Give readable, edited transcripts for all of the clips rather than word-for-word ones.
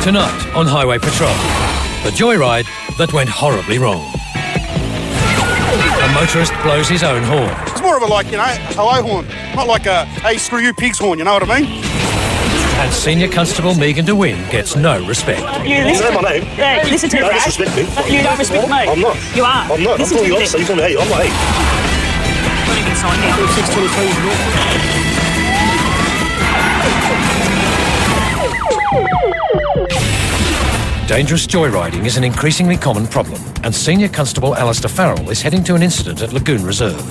Tonight on Highway Patrol, the joyride that went horribly wrong. A motorist blows his own horn. It's more of a, like, you know, hello horn, not like a, hey, screw you pigs horn, you know what I mean? And Senior Constable Megan DeWin gets no respect. You listen to me. Yeah, listen to me. Don't disrespect me. You don't respect me. I'm not. You are. I'm not. Listen I'm to calling you me. off, so you're calling me, hey, I'm not, hey. Not even signed now. 623. Dangerous joyriding is an increasingly common problem, and Senior Constable Alistair Farrell is heading to an incident at Lagoon Reserve.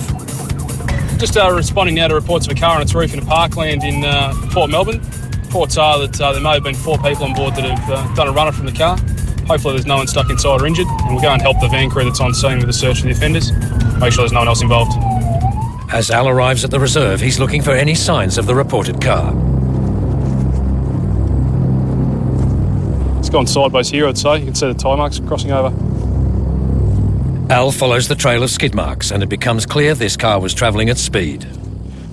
Just responding now to reports of a car on its roof in a parkland in Port Melbourne. Reports are that there may have been 4 people on board that have done a runner from the car. Hopefully there's no one stuck inside or injured, and we'll go and help the van crew that's on scene with the search for the offenders. Make sure there's no one else involved. As Al arrives at the reserve, he's looking for any signs of the reported car. It's gone sideways here, I'd say. You can see the tyre marks crossing over. Al follows the trail of skid marks, and it becomes clear this car was travelling at speed.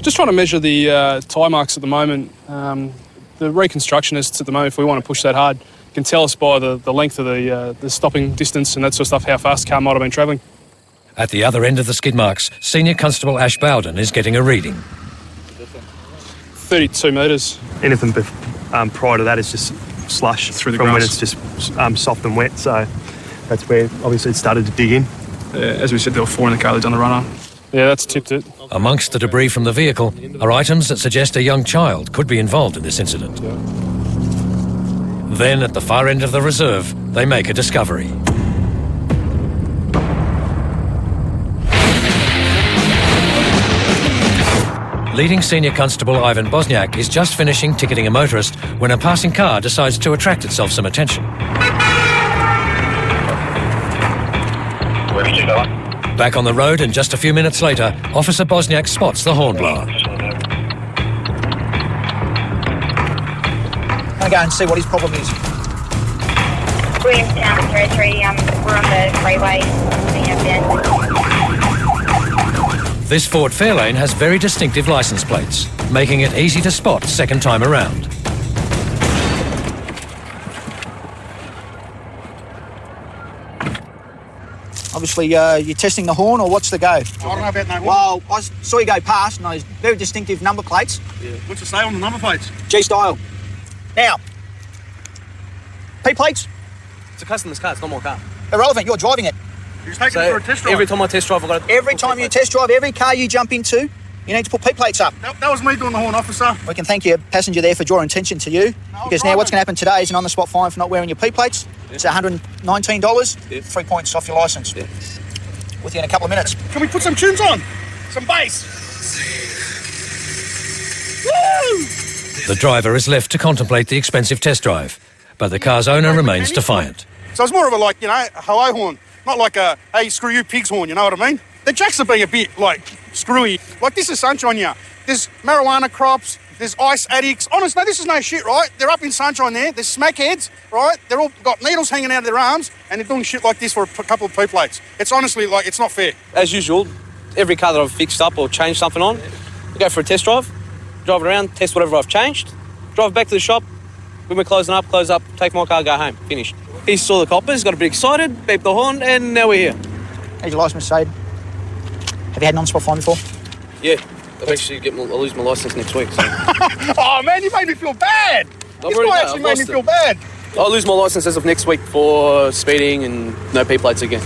Just trying to measure the tyre marks at the moment. The reconstructionists at the moment, if we want to push that hard, can tell us by the length of the stopping distance and that sort of stuff how fast the car might have been travelling. At the other end of the skid marks, Senior Constable Ash Bowden is getting a reading. 32 metres. Anything prior to that is just slush Through the from when grass. it's just soft and wet, so that's where obviously it started to dig in. As we said, there were 4 in the car that done the runner. Yeah, that's tipped it. Amongst the debris from the vehicle are items that suggest a young child could be involved in this incident. Then, at the far end of the reserve, they make a discovery. Leading Senior Constable Ivan Bosniak is just finishing ticketing a motorist when a passing car decides to attract itself some attention. Back on the road, and just a few minutes later, Officer Bosniak spots the hornblower. I'll go and see what his problem is. Williamstown Territory, we're on the freeway. This Ford Fairlane has very distinctive licence plates, making it easy to spot second time around. Obviously, you're testing the horn, or what's the go? I don't know about that horn. Well, I saw you go past, and those very distinctive number plates. Yeah. What's it say on the number plates? G-style. Now, P-plates, It's a customer's car, it's not my car. irrelevant, you're driving it. You're just taking it for a test drive. Every time I test drive, I've got to... Every time you test drive, every car you jump into, you need to put P-plates up. That was me doing the horn, officer. We can thank your passenger there for drawing attention to you, because now what's going to happen today is an on-the-spot fine for not wearing your P-plates. Yeah. It's $119, Yeah. 3 points off your licence. Yeah. With you in a couple of minutes. Can we put some tunes on? Some bass? Woo! The driver is left to contemplate the expensive test drive, but the car's owner remains defiant. So it's more of a, like, you know, hello horn, not like a, hey, screw you pigs horn, you know what I mean? The jacks are being a bit, like, screwy. Like, this is sunshine here. There's marijuana crops, there's ice addicts. Honestly, this is no shit, right? They're up in sunshine there. There's smackheads, right? They're all got needles hanging out of their arms, and they're doing shit like this for a couple of P-plates. It's honestly, like, it's not fair. As usual, every car that I've fixed up or changed something on, I go for a test drive, drive it around, test whatever I've changed, drive back to the shop, when we're close up, take my car, go home, finished. He saw the coppers, got a bit excited, beeped the horn, and now we're here. How's your licence, Sade? Have you had an on-spot fine before? Yeah, I'll lose my licence next week. So. Oh, man, you made me feel bad. This already guy know, actually I've made me lost feel it. bad. I'll lose my licence as of next week for speeding and no P-plates again.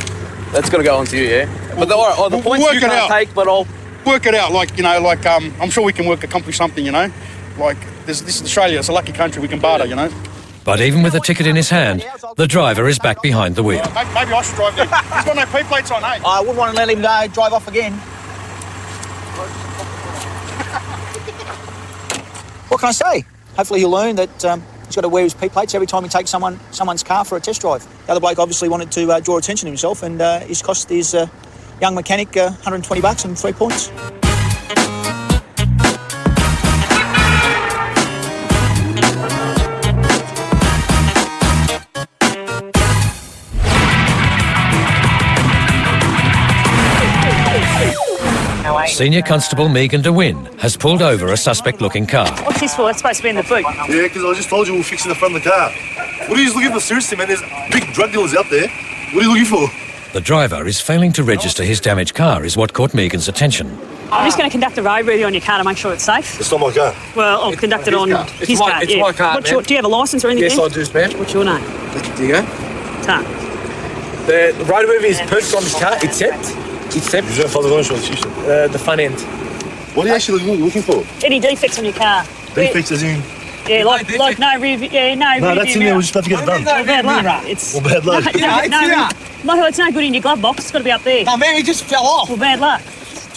That's got to go on to you, yeah? But all right, the we'll points work you it can't out. take, but I'll... Work it out, like, you know, like, I'm sure we can accomplish something, you know? Like, this is Australia, it's a lucky country, we can barter, you know? But even with the ticket in his hand, the driver is back behind the wheel. Maybe I should drive there. He's got no P-plates on, eh? I wouldn't want to let him drive off again. What can I say? Hopefully he'll learn that he's got to wear his P-plates every time he takes someone's car for a test drive. The other bloke obviously wanted to draw attention to himself, and he's cost his young mechanic $120 and 3 points. Senior Constable Megan DeWin has pulled over a suspect-looking car. What's this for? It's supposed to be in the boot. Yeah, because I just told you we're fixing the front of the car. What are you looking for? Seriously, man, there's big drug dealers out there. What are you looking for? The driver is failing to register his damaged car is what caught Megan's attention. I'm just going to conduct a road review on your car to make sure it's safe. It's not my car. Well, I'll conduct it on his car. It's my car, Do you have a licence or anything? Yes, I do, ma'am. What's your name? Do you go? Tan. The road movie is perfect on this car, except the front end. What are you actually looking for? Any defects on your car? Defects as in... Yeah, like no review. Yeah, no No, review that's in there. We're just about to get it done. Well, bad luck. It's Well, bad luck. no, it's no good in your glove box. It's got to be up there. Oh, man, it just fell off. Well, bad luck.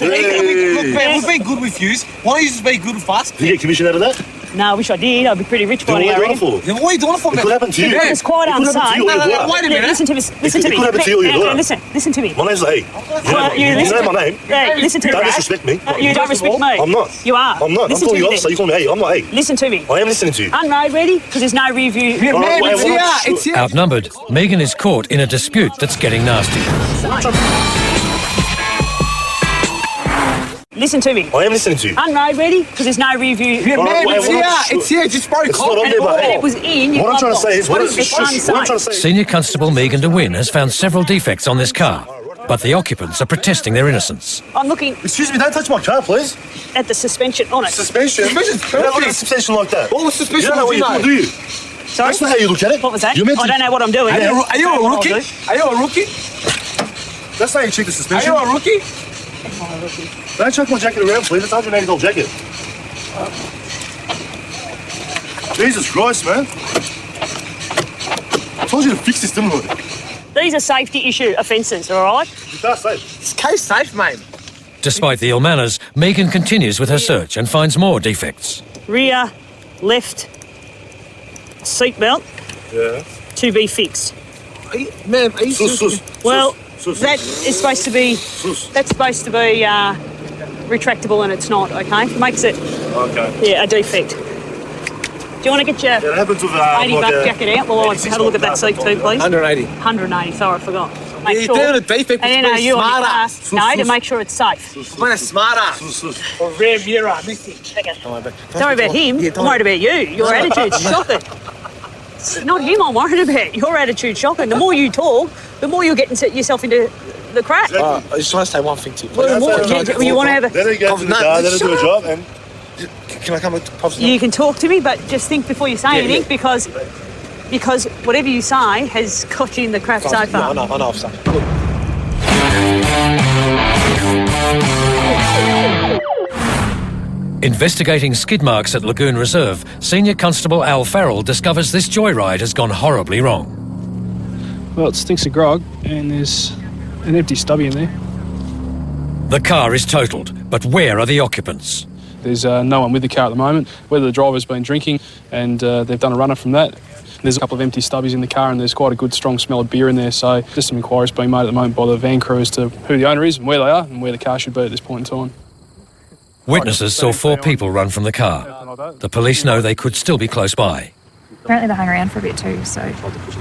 Look, man, we've been good with yous. Why don't you just be good with us? Did you get commission out of that? No, I wish I did. I'd be pretty rich by Then now. what are you doing it for? Then what are you doing it for, It man? could happen to you. It's quite It could happen unsafe. to you or your daughter. Wait a minute. Listen to me. Listen to me. It could happen to you or your daughter. Listen to me. My name's Lee. You know my name. Hey, listen to me. Don't disrespect me. You don't respect me. I'm not. You are. I'm not. I'm Listen calling to you me officer. then. You call me hey. I'm not hey. Listen to me. I am listening to you. Unroad ready because there's no review. Man, Alright, it's wait, here. wait. It's here. Outnumbered, Megan is caught in a dispute that's getting nasty. Listen to me. I am listening to you. Unroad ready because there's no review. Man, wait, it's we're here. not sure. It's here. It just broke It's off. not on there, but And hey. it was in your What I'm trying to glove say is, box. what I'm trying to say. Senior Constable Megan DeWin has found several defects on this car, but the occupants are protesting their innocence. I'm looking Excuse me, don't touch my car, please. at the suspension on it. Suspension? Suspension's You don't look at a perfect. suspension like that. What was suspension You don't know what was you in do, do you? Sorry? That's not how you look at it. What was that? You're meant to... I don't know what I'm doing. Are you a rookie? I'll do. Are you a rookie? That's not how you check the Are suspension. you a rookie? Don't chuck my jacket around, please. It's a $180 jacket. Jesus Christ, man. I told you to fix this, didn't I? These are safety issue offences, all right? You can't say. It's case safe, mate. Despite the ill manners, Megan continues with her search and finds more defects. Rear left seatbelt Yeah. to be fixed. Man, are you Sus. Well, Sus. that is supposed to be retractable and it's not, okay? Makes it, Okay. yeah, a defect. Do you want to get your Yeah, it happens with 80 like buck a jacket out? Well, I'll 86 have a look at that seat too, please. 180. 180, sorry, I forgot. Make You're doing a defect And then with you on your smarter. car. No, to make sure it's safe. Man, a smarter. Sus. Or rear mirror. Missing. Don't worry about him. I'm worried about you. Your attitude's shocking. It's not him I'm worried about. Your attitude's shocking. The more you talk, the more you're getting yourself into the crap. I just want to say one thing to you. Well, the more, you want to have a... Then they go to the car, then they do a job, and Can I come with Pops? You can talk to me, but just think before you say anything, because whatever you say has got you in the crap so I far. know, officer. Look. Investigating skid marks at Lagoon Reserve, Senior Constable Al Farrell discovers this joyride has gone horribly wrong. Well, it stinks of grog, and there's an empty stubby in there. The car is totaled, but where are the occupants? There's no one with the car at the moment. Whether the driver's been drinking, and they've done a runner from that. There's a couple of empty stubbies in the car, and there's quite a good strong smell of beer in there. So just some inquiries being made at the moment by the van crew as to who the owner is and where they are and where the car should be at this point in time. Witnesses saw 4 people run from the car. The police know they could still be close by. Apparently they hung around for a bit too, so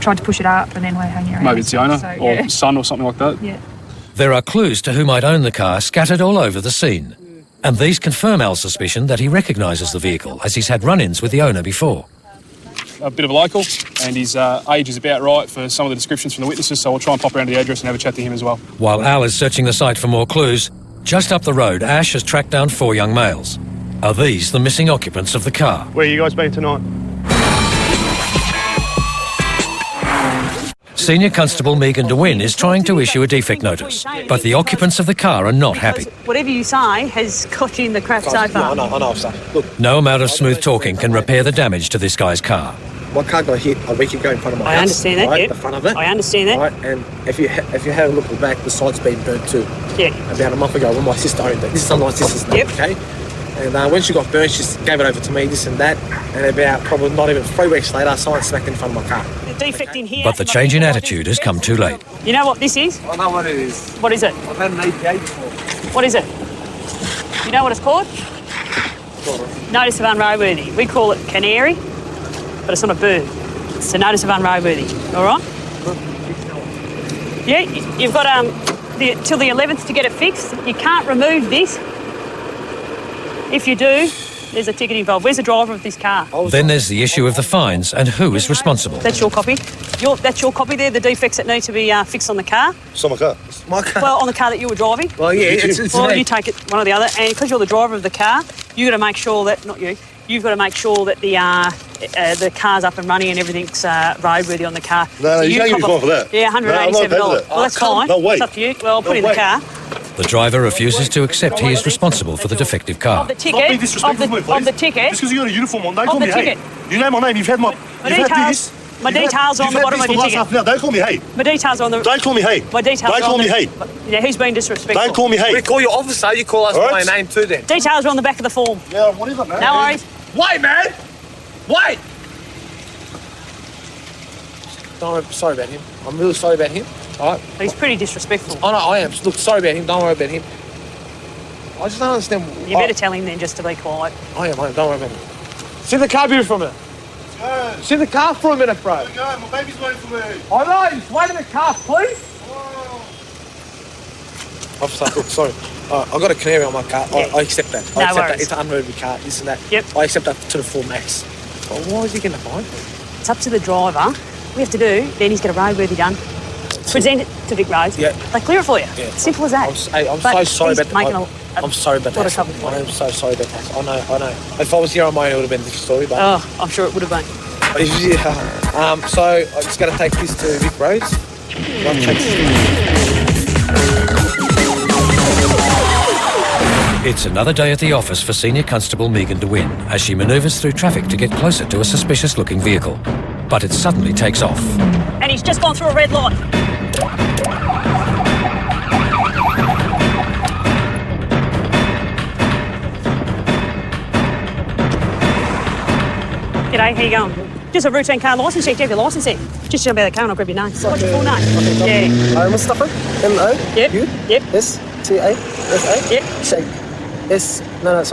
tried to push it up and then we're hanging around. Maybe it's the owner So, or yeah. son or something like that. Yeah. There are clues to who might own the car scattered all over the scene. And these confirm Al's suspicion that he recognises the vehicle, as he's had run-ins with the owner before. A bit of a local, and his age is about right for some of the descriptions from the witnesses, so we'll try and pop around to the address and have a chat to him as well. While Al is searching the site for more clues, just up the road, Ash has tracked down 4 young males. Are these the missing occupants of the car? Where you guys been tonight? Senior Constable Megan DeWin is trying to issue a defect notice, but the occupants of the car are not happy. Whatever you say has got you in the crap so far. I know, officer. Look, No amount of smooth talking can repair the damage to this guy's car. my car got hit a week ago in front of my house. I understand that, right, yep. the front of it. I understand that. Right, and if you have a look at the back, the side's been burnt too. Yeah. About a month ago when my sister owned it. This is on my sister's name, Yep. okay? And when she got burnt, she just gave it over to me, this and that. And about probably not even 3 weeks later, someone smacked in front of my car. The defect in here. But the change in attitude has come too late. You know what this is? I know what it is. What is it? I've had an APA before. What is it? You know what it's called? Notice of unroadworthy. We call it canary, but it's not a bird. It's a notice of unroadworthy. All right? Yeah, you've got till the 11th to get it fixed. You can't remove this If you do, there's a ticket involved. Where's the driver of this car? Then there's the issue of the fines and who is responsible. That's your copy. That's your copy there, the defects that need to be fixed on the car. It's on my car. My car. Well, on the car that you were driving. Well, yeah, it's Well, me. you take it one or the other. And because you're the driver of the car, you've got to make sure that, not you, you've got to make sure that the car's up and running and everything's roadworthy on the car. No, you can't give me a fine for that. Yeah, $187. No, I'm not paying for that. Well, that's fine. No, wait. It's up to you. Well, I'll put it in the wait. car. The driver refuses to accept he is responsible for the defective car. Of the Stop being ticket. disrespectful to me, please. Of the ticket. Just because you got a uniform on, don't Of call the me hey. ticket. You know my name. You've had my. My You've had details. this. My details are on the bottom of your ticket. No, don't call me hey. My details are on the. Don't call me hey. My details Don't are call on me the, hey. Yeah, who's being disrespectful? Don't call me hey. We call you officer, you call us All by right. name too then. Details are on the back of the form. Yeah, whatever, man. No worries. Wait, man! Wait! Sorry about him. I'm really sorry about him. All right? He's pretty disrespectful. Oh, no, I am. Look, sorry about him. Don't worry about him. I just don't understand. You better tell him then just to be quiet. I am. Don't worry about him. Sit in the car for a minute. Go. Sit in the car for a minute, bro. Go, my baby's waiting for me. I know. Just wait in the car, please. Officer, look, sorry. I got a canary on my car. Yeah. I accept that. No I accept worries. that. It's an unroaded car, this and that. Yep. I accept that to the full max. But why is he getting a fine? It's up to the driver. We have to do, then he's got a roadworthy done. Present it to Vic Roads. Yeah. They clear it for you. Yeah. Simple as that. I'm But so sorry he's about making that. I'm sorry about lot that. of trouble for I you. am so sorry about that. I know. If I was here on my own, it would have been a different story. But Oh, I'm sure it would have been. yeah. So I just got to take this to Vic Roads. I'll take this. It's another day at the office for Senior Constable Megan DeWin as she manoeuvres through traffic to get closer to a suspicious-looking vehicle. But it suddenly takes off. And he's just gone through a red light. G'day, how you going? Just a routine car licence check. Do you have your licence there? Just jump out of the car and I'll grab your name. What's your full name? Yeah. Mustafa, M-O, Yep. U, Yep. S-T-A-F-A, Yep. Shake,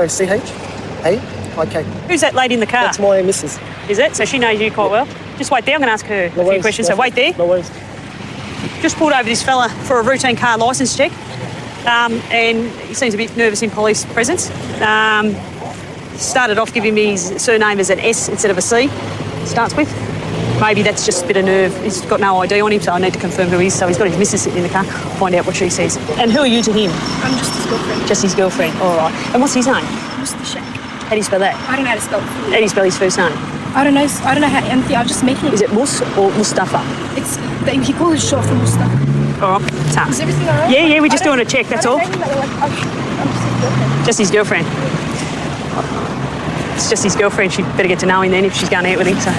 C-H-A-I-K. Who's that lady in the car? That's my missus. Is it? So she knows you quite well. Just wait there. I'm going to ask her a few worries, questions. no So wait there. No worries. Just pulled over this fella for a routine car licence check. And he seems a bit nervous in police presence. Started off giving me his surname as an S instead of a C. Starts with. Maybe that's just a bit of nerve. He's got no ID on him, so I need to confirm who he is. So he's got his missus sitting in the car, find out what she says. And who are you to him? I'm just his girlfriend. Just his girlfriend. All right. And what's his name? Mr. Shake. How do you spell that? I don't know how to spell it. How do you spell his first name? I don't know how anything. I'm just making it. Is it Mus or Mustafa? It's he calls it short for Mustafa. All right. Ta. Is everything alright? Yeah, we're just doing a check, that's all. I'm just his girlfriend. Just his girlfriend. It's just his girlfriend. She'd better get to know him then if she's going out with him. So,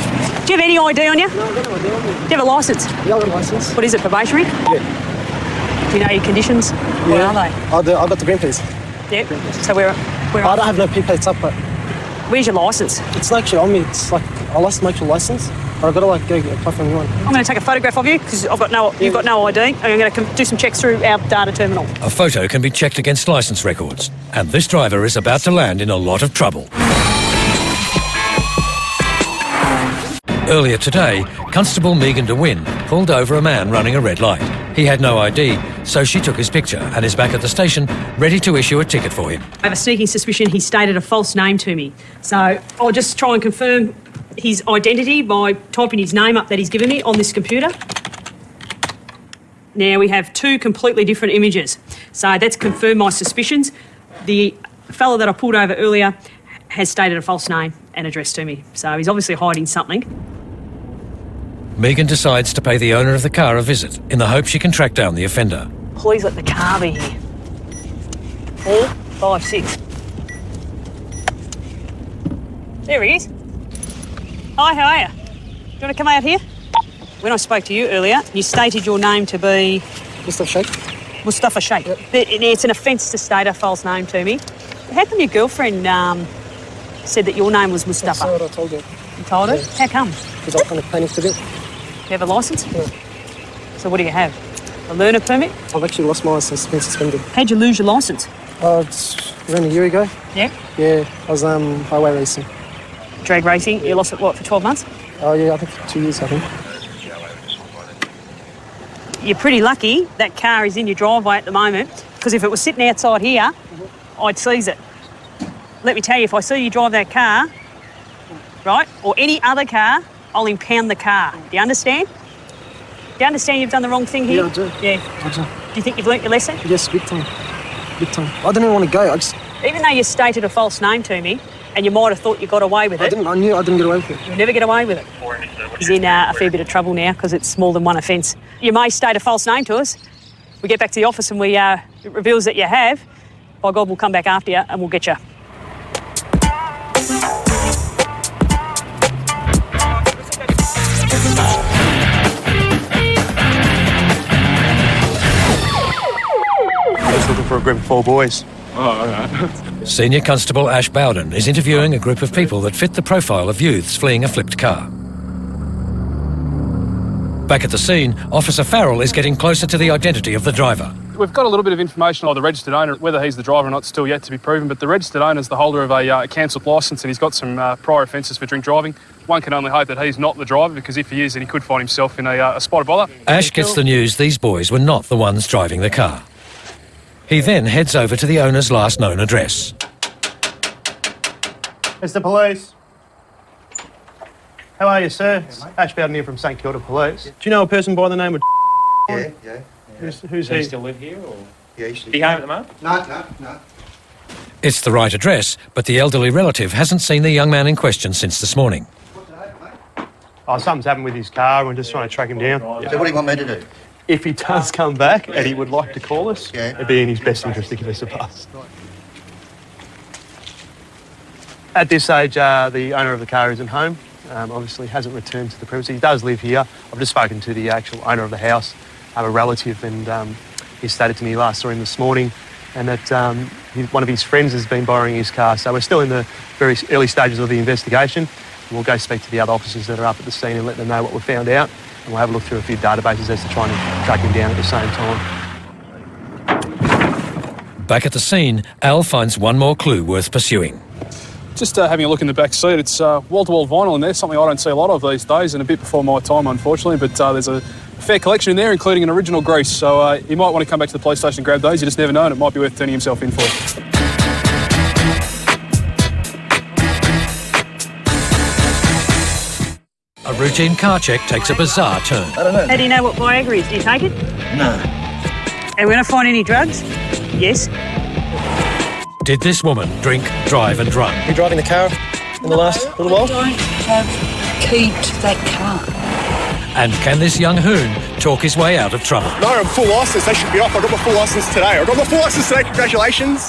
do you have any ID on you? No, I've got no idea. Do you have a licence? Yeah, I've got a license. What is it, probationary? Yeah. Do you know your conditions? What are they? I've got the green plates. Yep. So we're I don't have no P plates up, but where's your licence? it's not actually on me. It's like I lost my actual license, but I've got to like go apply for a new one. I'm going to take a photograph of you because you've got no ID. And I'm going to do some checks through our data terminal. A photo can be checked against licence records, and this driver is about to land in a lot of trouble. Earlier today, Constable Megan DeWin pulled over a man running a red light. He had no ID, so she took his picture and is back at the station, ready to issue a ticket for him. I have a sneaking suspicion he stated a false name to me. So I'll just try and confirm his identity by typing his name up that he's given me on this computer. Now we have two completely different images. So that's confirmed my suspicions. The fellow that I pulled over earlier has stated a false name and address to me. So he's obviously hiding something. Megan decides to pay the owner of the car a visit in the hope she can track down the offender. Please let the car be here. 4, 5, 6. There he is. Hi, how are you? Do you want to come out here? When I spoke to you earlier, you stated your name to be Mr. Shake. Mustafa Sheikh. Yep. It's an offence to state a false name to me. How come your girlfriend said that your name was Mustafa? That's what I told you. You told her? Yeah. How come? Because I'm kind of planning to do. Do you have a licence? Yeah. So what do you have? A learner permit? I've actually lost my license, been suspended. How'd you lose your licence? It's around a year ago. Yeah. Yeah, I was highway racing. Drag racing. You lost it, what, for 12 months? Oh yeah, I think for 2 years, I think. You're pretty lucky that car is in your driveway at the moment, because if it was sitting outside here, I'd seize it. let me tell you, if I see you drive that car, right, or any other car, I'll impound the car. Do you understand? Do you understand you've done the wrong thing here? Yeah, I do. Yeah. I do. Do you think you've learnt your lesson? Yes, big time. Big time. I didn't even want to go. Even though you stated a false name to me, and you might have thought you got away with it. I knew I didn't get away with it. You'll never get away with it. He's in a fair bit of trouble now because it's more than one offence. You may state a false name to us. We get back to the office and it reveals that you have. By God, we'll come back after you and we'll get you. I was looking for a group of 4 boys. Senior Constable Ash Bowden is interviewing a group of people that fit the profile of youths fleeing a flipped car. Back at the scene, Officer Farrell is getting closer to the identity of the driver. We've got a little bit of information on the registered owner. Whether he's the driver or not, still yet to be proven, but the registered owner is the holder of a cancelled licence and he's got some prior offences for drink driving. One can only hope that he's not the driver, because if he is, then he could find himself in a spot of bother. Ash gets the news these boys were not the ones driving the car. He then heads over to the owner's last known address. Mr. Police. How are you, sir? Ash Bowden here from St Kilda Police. Do you know a person by the name of... Yeah. Who's Does he? he still live here, or...? Yeah, he's Be home at the moment? No. It's the right address, but the elderly relative hasn't seen the young man in question since this morning. Oh, something's happened with his car and we're just trying to track him down. So what do you want me to do? If he does come back and he would like to call us, it'd be in his best interest to give us a pass. At this stage, the owner of the car isn't home. Obviously hasn't returned to the premises. He does live here. I've just spoken to the actual owner of the house, a relative, and he stated to me last saw him this morning, and that one of his friends has been borrowing his car. So we're still in the very early stages of the investigation. We'll go speak to the other officers that are up at the scene and let them know what we've found out, and we'll have a look through a few databases as to try and track him down at the same time. Back at the scene, Al finds one more clue worth pursuing. Just having a look in the back seat, it's wall-to-wall vinyl in there, something I don't see a lot of these days, and a bit before my time, unfortunately, but there's a fair collection in there, including an original grease, so you might want to come back to the police station and grab those. You just never know, and it might be worth turning himself in for. A routine car check takes a bizarre turn. I don't know. How do you know what Viagra is? Do you take it? No. And we're going to find any drugs? Yes. Did this woman drink, drive and run? You driving the car in the last little while? I don't have key to that car. And can this young hoon talk his way out of trouble? No, I'm full licence. They should be off. I got my full licence today. Congratulations.